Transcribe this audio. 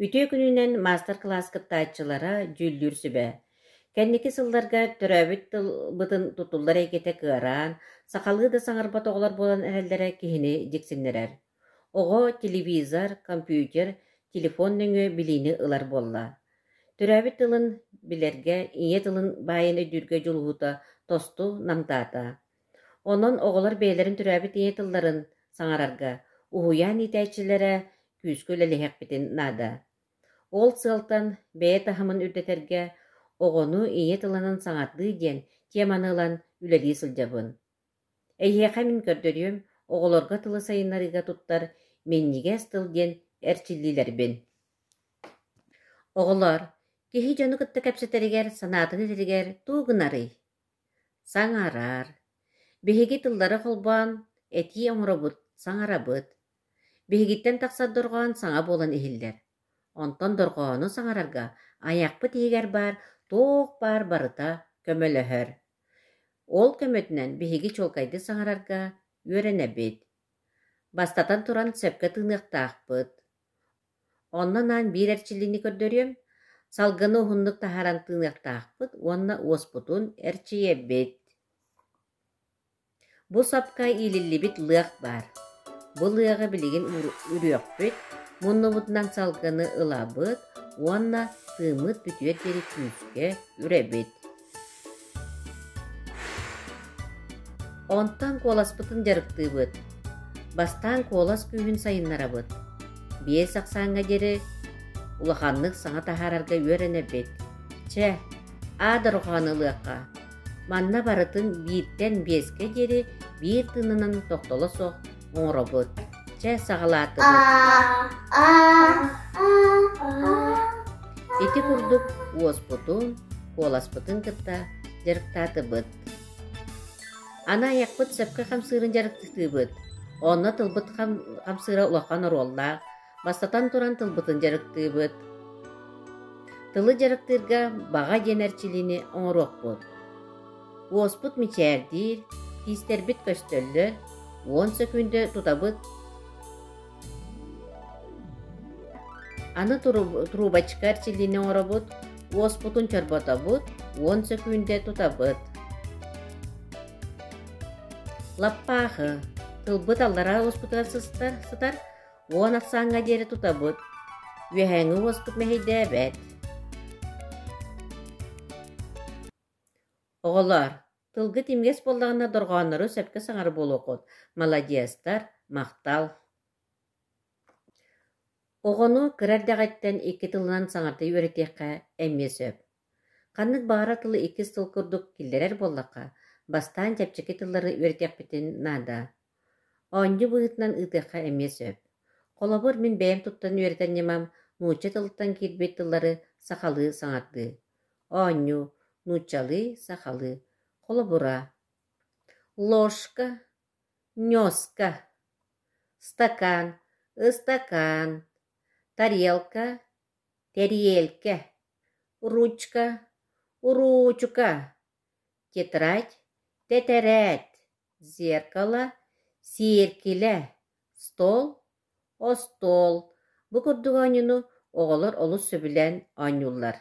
Ütü gününen master-класс кыттаачылара жүлдүр сүбэ. Кэнники сылларга төрөбүт бытын тутуллар экете кыаран, сакалы да саңарбат оголор болан эреллере кихини диксиннерер. Ого телевизор, компьютер, телефон нөңө билини ылар болла. Төрөбүт тылын билерге, ие тылын байын өдүргө жулута тосту намтаата. Онон оголор бейлерин төрөбүт ие тылларын саңарарга, уһуян итээчилere күүскүл элиһэкпитин наада. Ол сылтан бэйэ таһымын үрдэтерге оҕону ие тыланын саҥардыы диэн теманылан үлэлии сылдьабын. Эйиэхэ мин көрдөрүөм, оҕолорго тылы сайыннарыга туттар меннигээс тыл диэн эрчиллиилэрбин. Оҕолор, киһи дьону кытта кэпсэтэригэр санаатын этэригэр туугунарый. Саҥарар. Биһиги тыллары холбоон этии оҥоробут, саҥарабыт. Биһигиттэн тахсар дорҕоон саҥа буолан иһиллэр. Онтон дорҕоону саҥарарга айахпыт иһигэр баар туох баар барыта көмөлөһөр. Ол көмөтүнэн биһиги чуолкайды саҥарарга үөрэнэбит. Бастатан туран сөпкө тыыныахтаахпыт. Оннан биир эрчиллини көрдөрүөм, салгыны уһуннук таһааран тыыныахтаахпыт, уонна уоспутун эрчийэббит. Бу сапка иилиллибит лыах баар. Бу лыаҕа билигин үрүөхпүт, муннубутунан салгыны ылабыт, уонна тыымыт бүтүөр диэри күүскэ үрэбит. Онтан куоласпытын жарыктыыбыт. Бастаан куолас күүһүн сайыннарабыт. Бие саксааңҥа диэри улаханнык саҥа таһаарарга үөрэнэбит. Чэ, дорҕоonu лыахха. Манна барытын бииртэн биэскэ диэри биир тыынынан тохтоло суох оҥоробут. Чэ саҕалаатыбыт. Ити курдук уоспутун, куоласпытын кытта жарыктаатыбыт. Ана айахпыт сөпкө хамсыырын жарыктыыбыт. Онно тылбыт хамсыыра улахан оруоллаах, бастатан туран тылбытын жарыктыыбыт. Тылы жарыктыырга баҕа диэн эрчилини оҥоруохпут. Уоспут мичээрдиир, тиистербит көстөллөр, 10 секунде тутабыт. Аны трубачка эрчилини оҥоробут, уоспутун чорботобут, 10 секунде тутабыт. Лаппаахы, тылбыт аллара уоспутуга сытар, 10 аксааңҥа диэри тутабыт. Үөһэҥҥи уоспут мэһийдээбэт. Оҕолор, тылгы тимгес боллаҕына дорҕооннору сөпкө саҥары буолуокут. Маладьыастар, махтал. Оҕону кырардяҕайттан икки тылынан саҥардыы үөрэтиэххэ эмиэ сөп. Ханнык баара тылы иккис тыл курдук киллэрэр буоллакка, бастаан чэпчэки тыллары үөрэтиэхпитин наада. Оонньу быһытынан ыытыахха эмиэ сөп. Холобур мин бэйэм туттан үөрэтэнньямам нуучча тылыттан киирбит тыллары сахалыы саҥардыы. Оонньу, нууччалыы, сахалы. Холобура. Ложка, нёска. Стакан, ыстакан. Тарелка, тарелка. Ручка, ручка. Тетрадь, тетрадь. Зеркало, серкиле. Стол, остол. Бу курдук оонньуну оҕолор олус сөбүлэн оонньууллар.